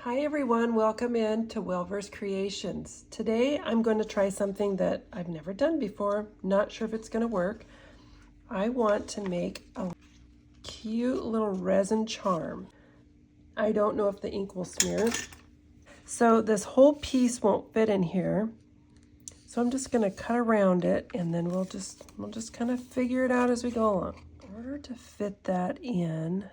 Hi everyone, welcome in to Wellverse Creations. Today I'm going to try something that I've never done before, not sure if it's going to work. I want to make a cute little resin charm. I don't know if the ink will smear. So this whole piece won't fit in here. So I'm just going to cut around it and then we'll just kind of figure it out as we go along. In order to fit that in,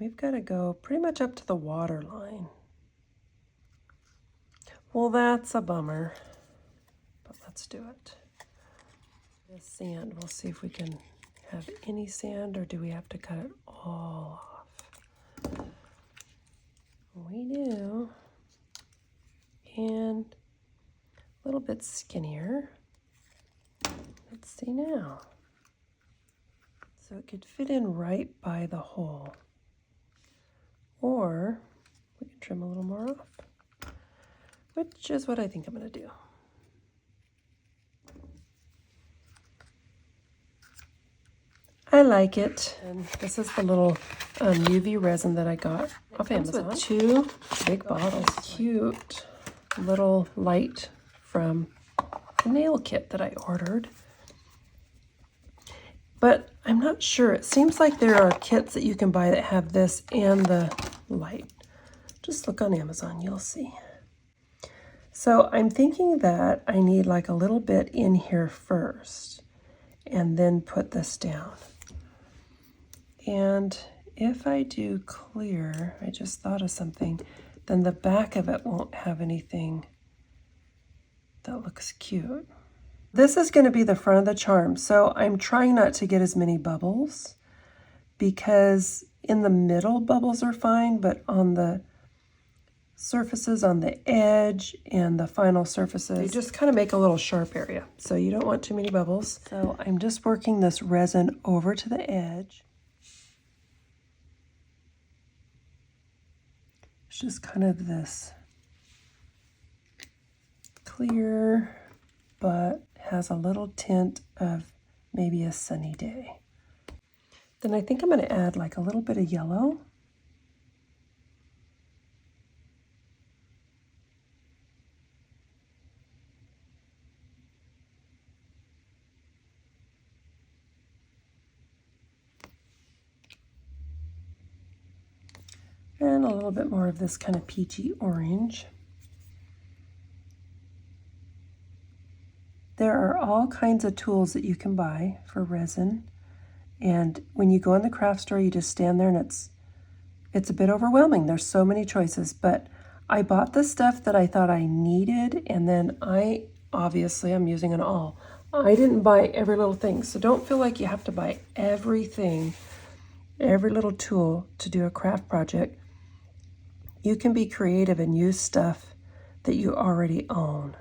we've got to go pretty much up to the water line. Well, that's a bummer, but let's do it. This sand, we'll see if we can have any sand, or do we have to cut it all off? We do. And a little bit skinnier. Let's see now. So it could fit in right by the hole. Or we can trim a little more off, which is what I think I'm going to do. I like it. And this is the little UV resin that I got off Amazon. With two big bottles. Cute little light from the nail kit that I ordered. But I'm not sure. It seems like there are kits that you can buy that have this and the light. Just look on Amazon, you'll see. So I'm thinking that I need like a little bit in here first and then put this down. And if I do clear, I just thought of something, then the back of it won't have anything that looks cute. This is going to be the front of the charm, so I'm trying not to get as many bubbles because in the middle bubbles are fine, but on the surfaces on the edge and the final surfaces, they just kind of make a little sharp area. So you don't want too many bubbles. So I'm just working this resin over to the edge. It's just kind of this clear, but has a little tint of maybe a sunny day. Then I think I'm going to add like a little bit of yellow. And a little bit more of this kind of peachy orange. There are all kinds of tools that you can buy for resin. And when you go in the craft store, you just stand there and it's a bit overwhelming. There's so many choices, but I bought the stuff that I thought I needed, and then I'm using it all. I didn't buy every little thing, so don't feel like you have to buy everything, every little tool to do a craft project. You can be creative and use stuff that you already own.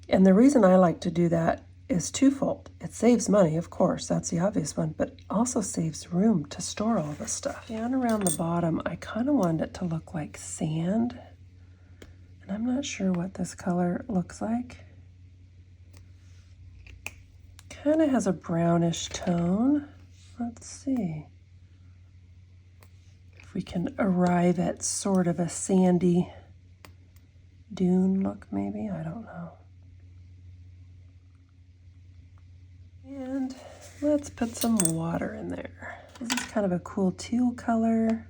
And the reason I like to do that is twofold. It saves money, of course, that's the obvious one, but also saves room to store all the stuff. Down around the bottom, I kind of wanted it to look like sand. And I'm not sure what this color looks like. Kind of has a brownish tone. Let's see if we can arrive at sort of a sandy dune look, maybe, I don't know. And let's put some water in there. This is kind of a cool teal color.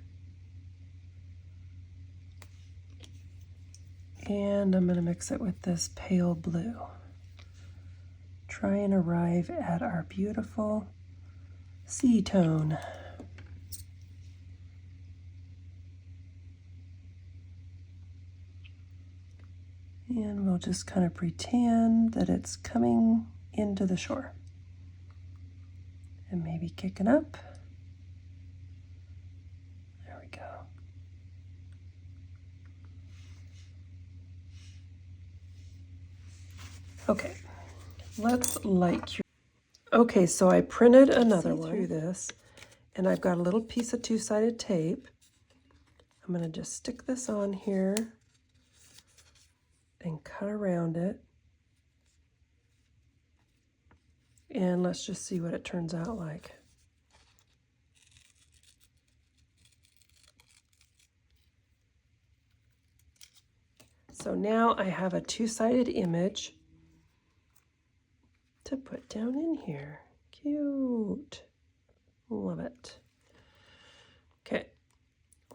And I'm going to mix it with this pale blue. Try and arrive at our beautiful sea tone. And we'll just kind of pretend that it's coming into the shore. And maybe kicking up. There we go. Okay, let's light cure. Okay, so I printed another one through this, and I've got a little piece of two-sided tape. I'm going to just stick this on here and cut around it. And let's just see what it turns out like. So now I have a two-sided image to put down in here. Cute. Love it. Okay,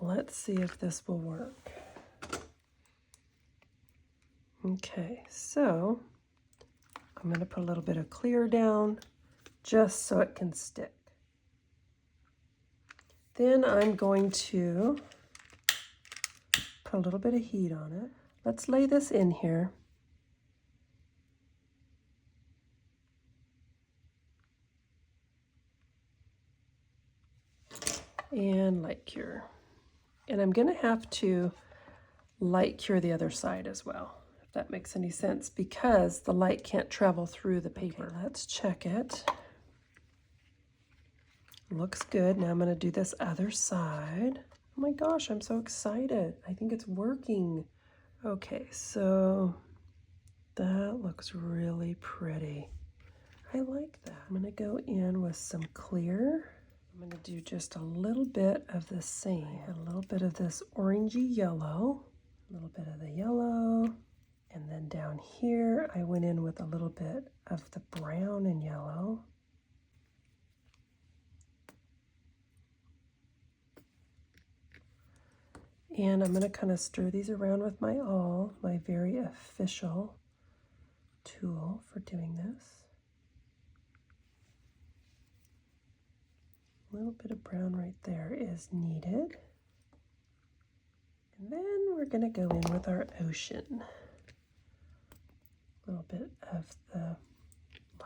let's see if this will work. Okay, so I'm going to put a little bit of clear down just so it can stick. Then I'm going to put a little bit of heat on it. Let's lay this in here. And light cure. And I'm going to have to light cure the other side as well, if that makes any sense, because the light can't travel through the paper. Okay, let's check it. Looks good. Now I'm going to do this other side. Oh my gosh, I'm so excited. I think it's working. Okay, so that looks really pretty. I like that. I'm going to go in with some clear. I'm going to do just a little bit of the same. A little bit of this orangey yellow, a little bit of the yellow, and then down here I went in with a little bit of the brown and yellow. And I'm going to kind of stir these around with my awl, my very official tool for doing this. A little bit of brown right there is needed. And then we're going to go in with our ocean. A little bit of the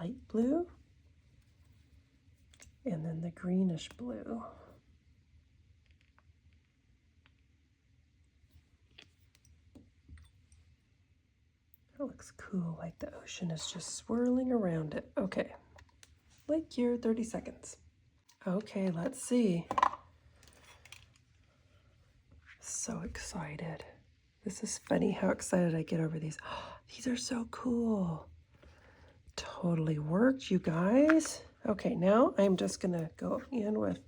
light blue, and then the greenish blue. That looks cool, like the ocean is just swirling around it. Okay, light cure, 30 seconds. Okay, let's see. So excited. This is funny how excited I get over these. Oh, these are so cool. Totally worked, you guys. Okay, now I'm just gonna go in with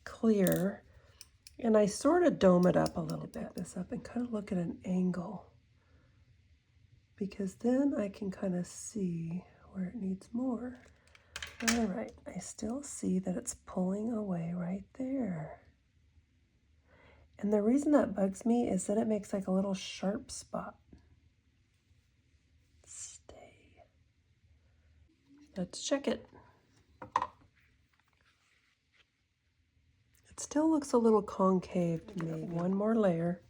clear, and I sort of dome it up a little bit. This up and kind of look at an angle, because then I can kind of see where it needs more. All right, I still see that it's pulling away right there. And the reason that bugs me is that it makes like a little sharp spot. Stay. Let's check it. It still looks a little concave to me. One more layer.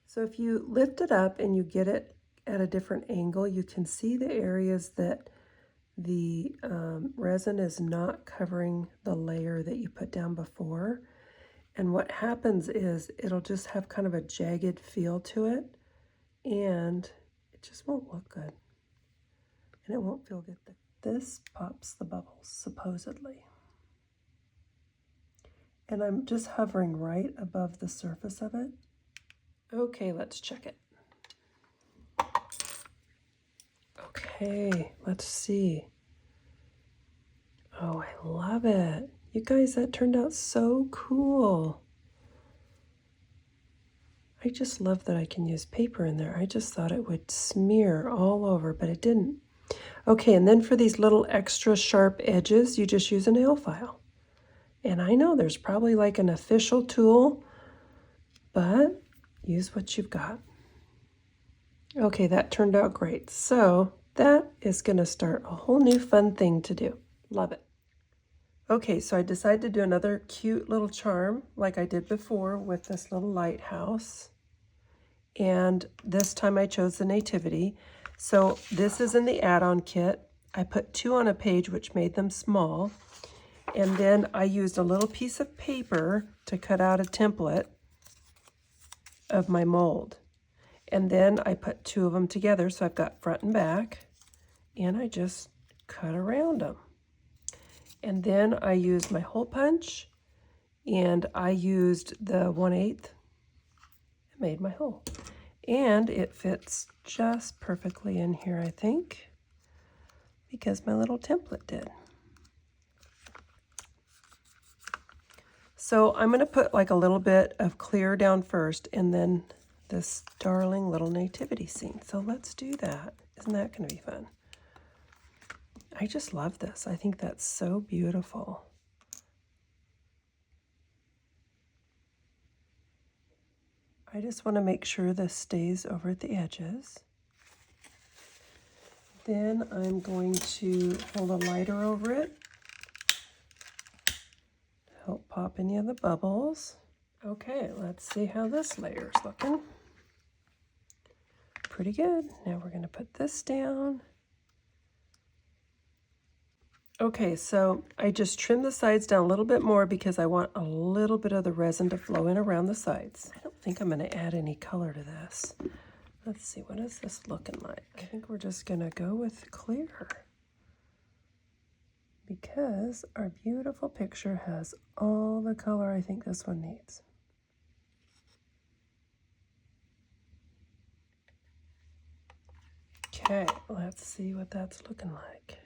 So if you lift it up and you get it at a different angle, you can see the areas that the resin is not covering the layer that you put down before. And what happens is it'll just have kind of a jagged feel to it, and it just won't look good. And it won't feel good. This pops the bubbles, supposedly. And I'm just hovering right above the surface of it. Okay, let's check it. Okay, let's see. Oh, I love it. You guys, that turned out so cool. I just love that I can use paper in there. I just thought it would smear all over, but it didn't. Okay, and then for these little extra sharp edges, you just use a nail file. And I know there's probably like an official tool, but use what you've got. Okay, that turned out great. So that is going to start a whole new fun thing to do. Love it. Okay, so I decided to do another cute little charm like I did before with this little lighthouse. And this time I chose the Nativity. So this is in the add-on kit. I put 2 on a page, which made them small. And then I used a little piece of paper to cut out a template of my mold. And then I put 2 of them together, so I've got front and back, and I just cut around them. And then I used my hole punch, and I used the 1/8, made my hole. And it fits just perfectly in here, I think, because my little template did. So I'm going to put like a little bit of clear down first, and then this darling little nativity scene. So let's do that. Isn't that going to be fun? I just love this. I think that's so beautiful. I just want to make sure this stays over at the edges. Then I'm going to hold a lighter over it. Help pop any of the bubbles. Okay, let's see how this layer is looking. Pretty good. Now we're going to put this down. Okay, so I just trimmed the sides down a little bit more because I want a little bit of the resin to flow in around the sides. I don't think I'm going to add any color to this. Let's see, what is this looking like? I think we're just going to go with clear because our beautiful picture has all the color I think this one needs. Okay, let's see what that's looking like.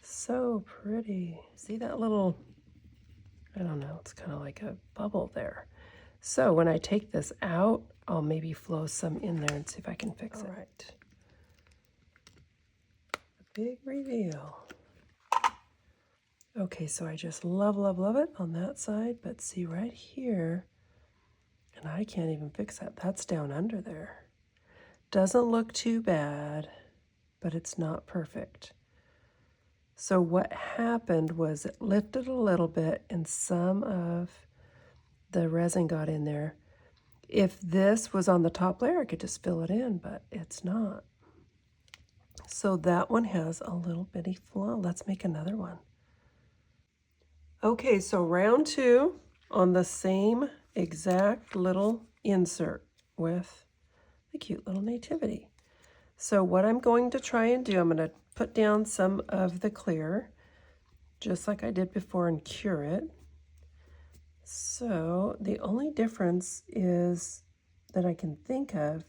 So pretty. See that little, I don't know, it's kind of like a bubble there. So when I take this out, I'll maybe flow some in there and see if I can fix it. All right. A big reveal. Okay, so I just love, love, love it on that side, but see right here, and I can't even fix that. That's down under there. Doesn't look too bad, but it's not perfect. So what happened was it lifted a little bit and some of the resin got in there. If this was on the top layer, I could just fill it in, but it's not. So that one has a little bitty flaw. Let's make another one. Okay, so round 2 on the same exact little insert with the cute little nativity. So what I'm going to try and do, I'm going to put down some of the clear, just like I did before, and cure it. So the only difference is that I can think of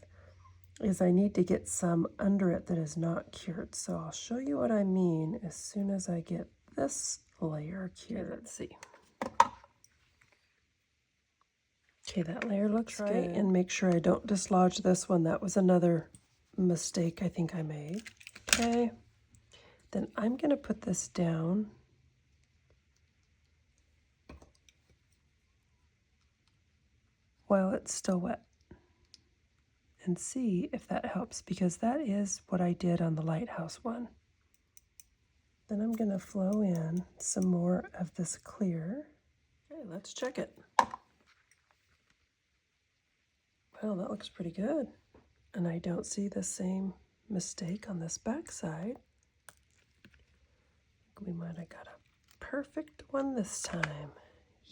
is I need to get some under it that is not cured. So I'll show you what I mean as soon as I get this layer cured. Okay, let's see. Okay, that layer looks good. And make sure I don't dislodge this one. That was another mistake I think I made. Okay, then I'm going to put this down. While it's still wet. And see if that helps, because that is what I did on the lighthouse one. Then I'm going to flow in some more of this clear. Okay, let's check it. Well, that looks pretty good. And I don't see the same mistake on this back side. We might have got a perfect one this time.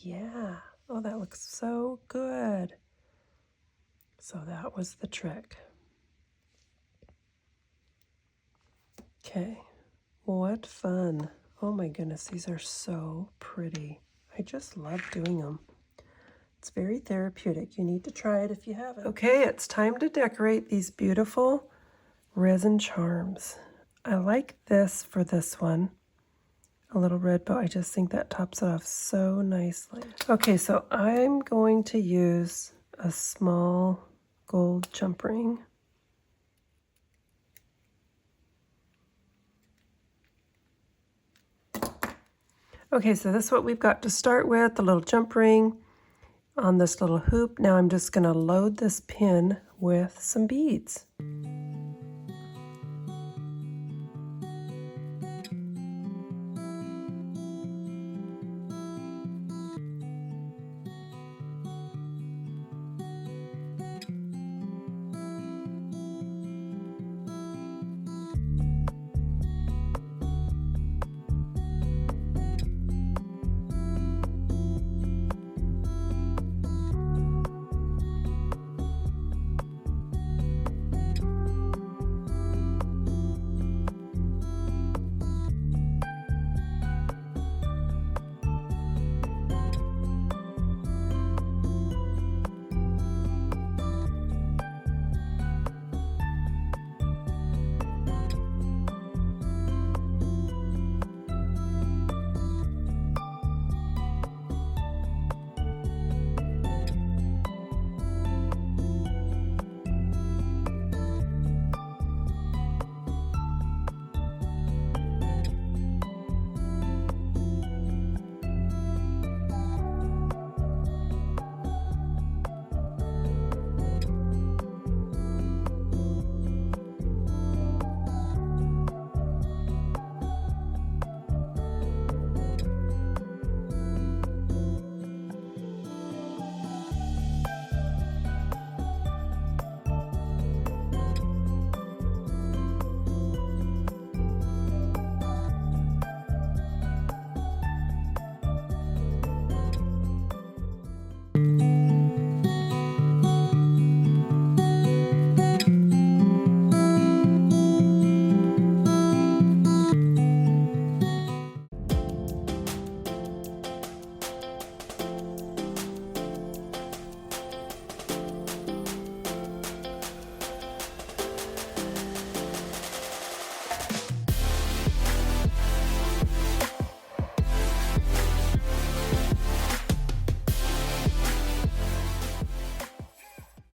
Yeah. Oh, that looks so good. So that was the trick. Okay. What fun. Oh my goodness, these are so pretty. I just love doing them. It's very therapeutic. You need to try it if you haven't. Okay, it's time to decorate these beautiful resin charms. I like this for this one. A little red bow. I just think that tops it off so nicely. Okay, so I'm going to use a small gold jump ring. Okay, so this is what we've got to start with, the little jump ring on this little hoop. Now I'm just going to load this pin with some beads.